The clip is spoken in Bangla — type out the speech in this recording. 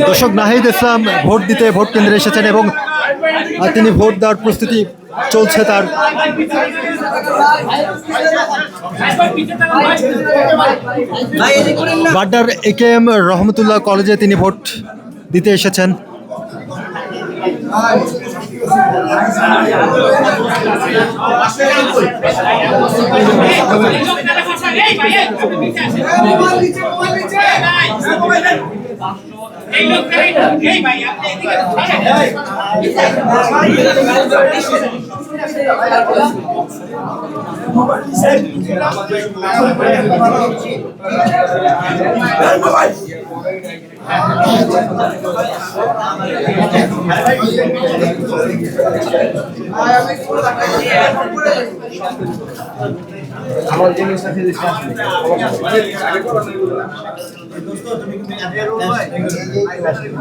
দর্শক নাহিদ ইসলাম ভোট দিতে ভোট কেন্দ্রে এসেছেন এবং তিনি ভোট দেওয়ার প্রস্তুতি চলছে তার। বাড্ডার AKM রহমতুল্লাহ কলেজে তিনি ভোট দিতে এসেছেন। আমার জিনিস আছে